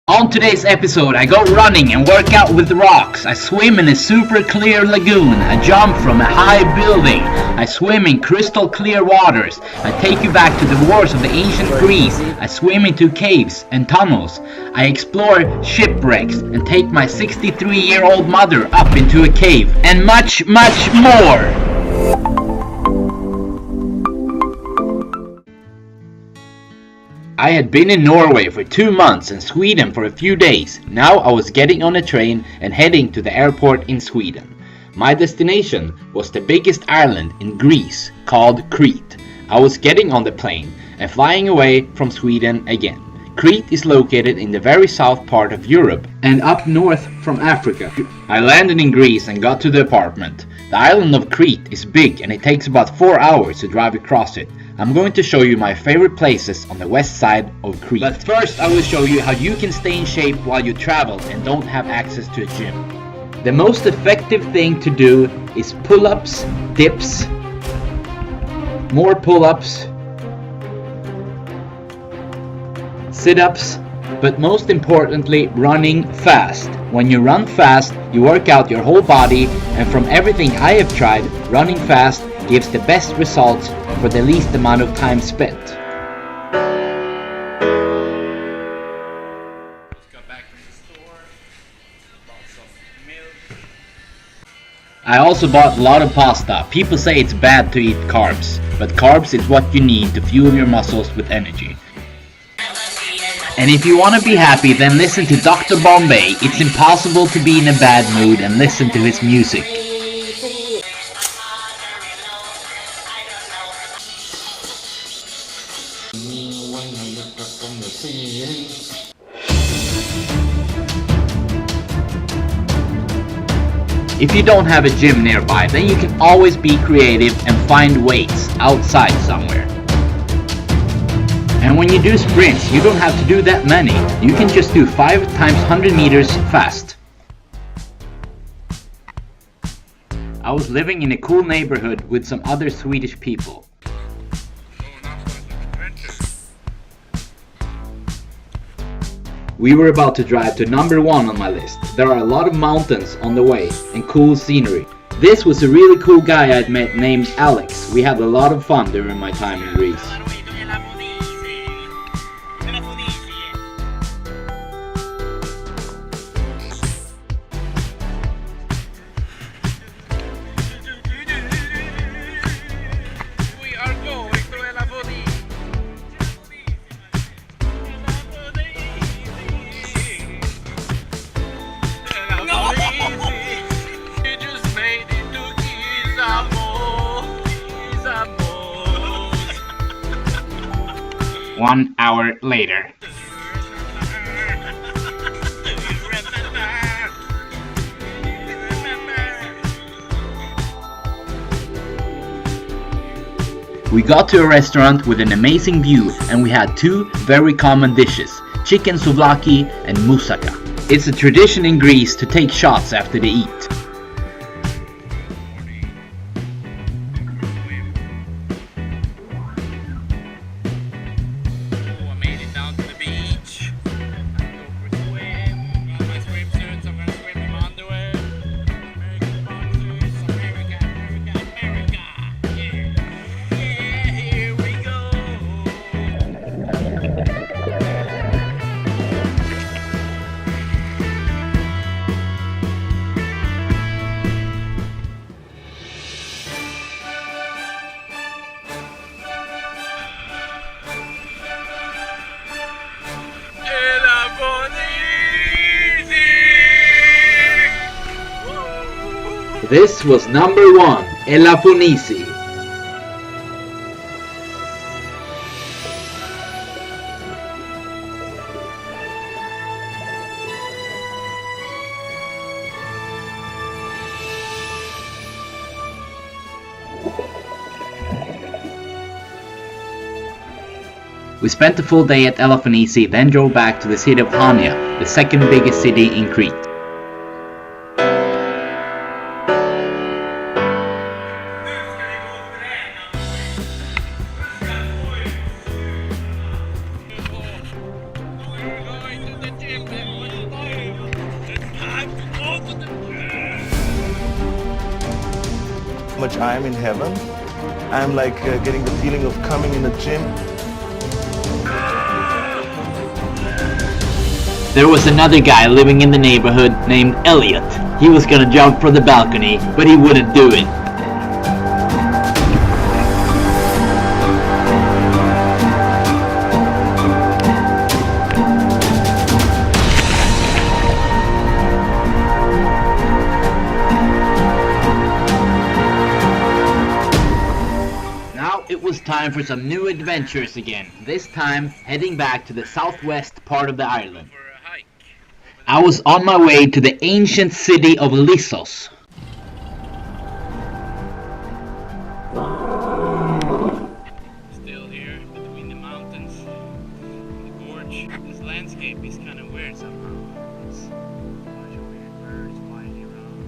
On today's episode, I go running and work out with rocks. I swim in a super clear lagoon. I jump from a high building. I swim in crystal clear waters. I take you back to the wars of the ancient Greece. I swim into caves and tunnels. I explore shipwrecks and take my 63-year-old mother up into a cave. And much, much more. I had been in Norway for 2 months and Sweden for a few days. Now I was getting on a train and heading to the airport in Sweden. My destination was the biggest island in Greece, called Crete. I was getting on the plane and flying away from Sweden again. Crete is located in the very south part of Europe and up north from Africa. I landed in Greece and got to the apartment. The island of Crete is big and it takes about 4 hours to drive across it. I'm going to show you my favorite places on the west side of Crete. But first I will show you how you can stay in shape while you travel and don't have access to a gym. The most effective thing to do is pull-ups, dips, more pull-ups, sit-ups, but most importantly running fast. When you run fast, you work out your whole body, and from everything I have tried, running fast gives the best results for the least amount of time spent. I also bought a lot of pasta. People say it's bad to eat carbs, but carbs is what you need to fuel your muscles with energy. And if you want to be happy, then listen to Dr. Bombay. It's impossible to be in a bad mood and listen to his music. If you don't have a gym nearby, then you can always be creative and find weights outside somewhere. And when you do sprints, you don't have to do that many. You can just do 5 times 100 meters fast. I was living in a cool neighborhood with some other Swedish people. We were about to drive to number 1 on my list. There are a lot of mountains on the way and cool scenery. This was a really cool guy I'd met named Alex. We had a lot of fun during my time in Greece. One hour later. We got to a restaurant with an amazing view and we had 2 very common dishes, chicken souvlaki and moussaka. It's a tradition in Greece to take shots after they eat. This was number 1, Elafonisi. We spent the full day at Elafonisi, then drove back to the city of Chania, the second biggest city in Crete. much I am in heaven. I'm like getting the feeling of coming in a gym. There was another guy living in the neighborhood named Elliot. He was gonna jump from the balcony, but he wouldn't do it. Now it was time for some new adventures again, this time heading back to the southwest part of the island. I was on my way to the ancient city of Lissos. Still here between the mountains and the gorge. This landscape is kind of weird somehow. There's a bunch of weird birds flying around.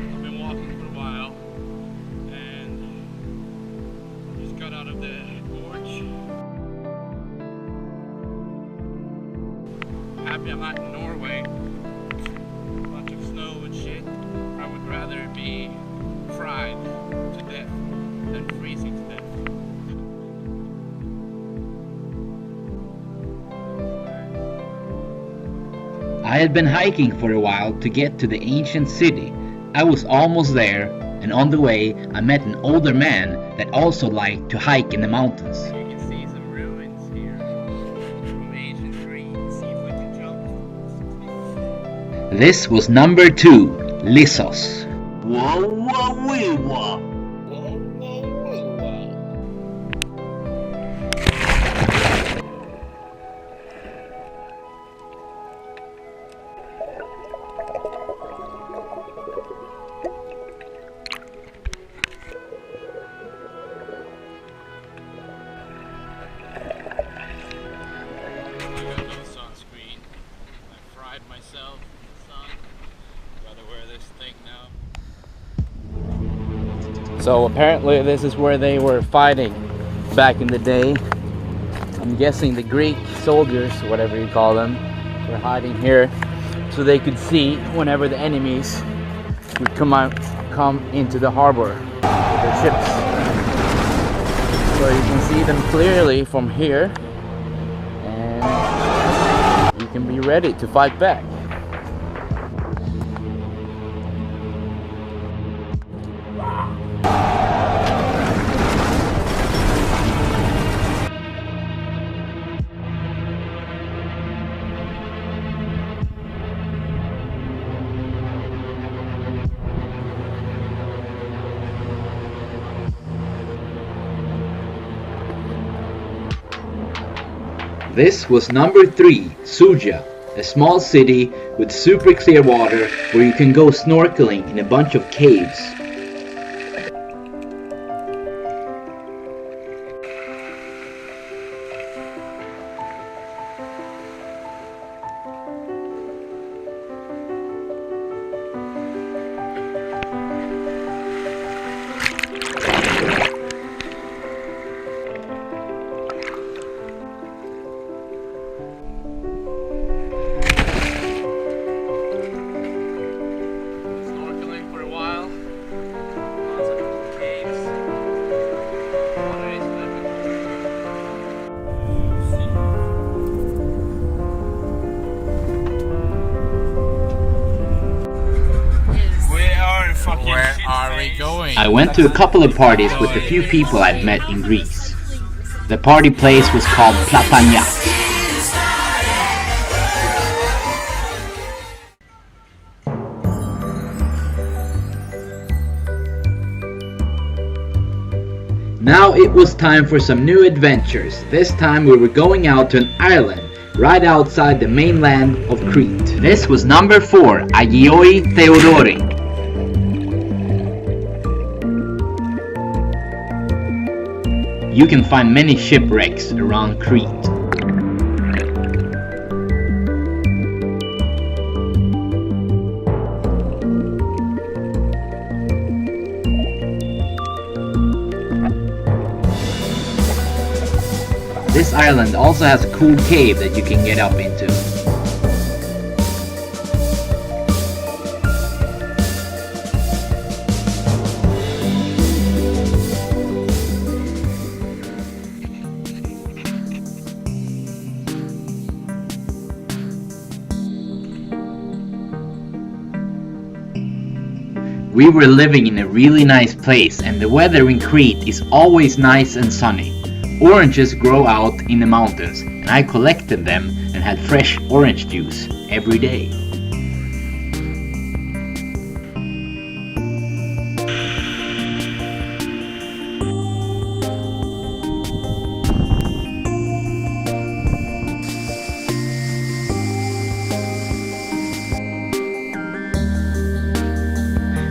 I've been walking for a while and just got out of the gorge. Happy I'm not in Norway. A bunch of snow and shit. I would rather be fried to death than freezing to death. I had been hiking for a while to get to the ancient city. I was almost there, and on the way I met an older man that also liked to hike in the mountains. You can see some ruins here from ancient Crete. See if we can jump. This was number 2, Lissos. Whoa, whoa, wee, whoa. Myself in the sun. Gotta wear this thing now. So apparently this is where they were fighting back in the day. I'm guessing the Greek soldiers, whatever you call them, were hiding here so they could see whenever the enemies would come into the harbor with their ships. So you can see them clearly from here, and you can be ready to fight back. This was number 3, Sougia, a small city with super clear water where you can go snorkeling in a bunch of caves. Where are we going? I went to a couple of parties with a few people I'd met in Greece. The party place was called Chania. Now it was time for some new adventures. This time we were going out to an island right outside the mainland of Crete. This was number 4, Agioi Theodoroi. You can find many shipwrecks around Crete. This island also has a cool cave that you can get up into. We were living in a really nice place and the weather in Crete is always nice and sunny. Oranges grow out in the mountains and I collected them and had fresh orange juice every day.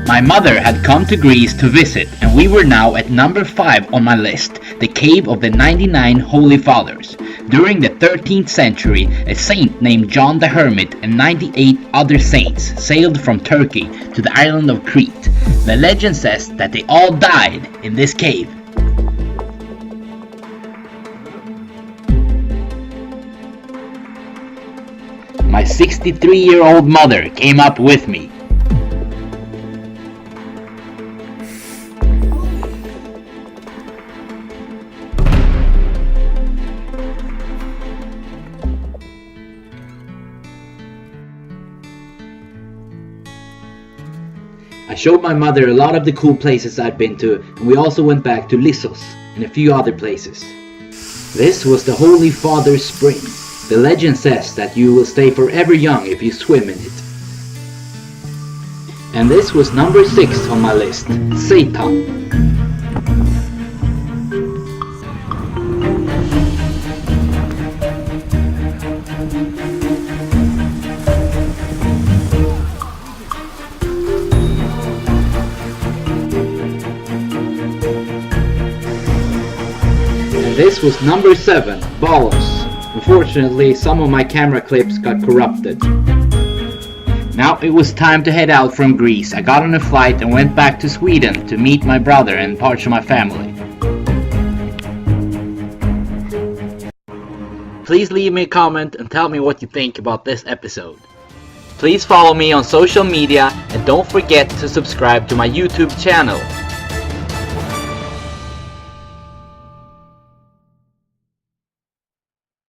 My mother had come to Greece to visit and we were now at number 5 on my list, the cave of the 99 Holy Fathers. During the 13th century, a saint named John the Hermit and 98 other saints sailed from Turkey to the island of Crete. The legend says that they all died in this cave. My 63-year-old mother came up with me. I showed my mother a lot of the cool places I'd been to, and we also went back to Lissos and a few other places. This was the Holy Father's spring. The legend says that you will stay forever young if you swim in it. And this was number 6 on my list, Seitan. This was number 7, Balos. Unfortunately, some of my camera clips got corrupted. Now it was time to head out from Greece. I got on a flight and went back to Sweden to meet my brother and parts of my family. Please leave me a comment and tell me what you think about this episode. Please follow me on social media and don't forget to subscribe to my YouTube channel.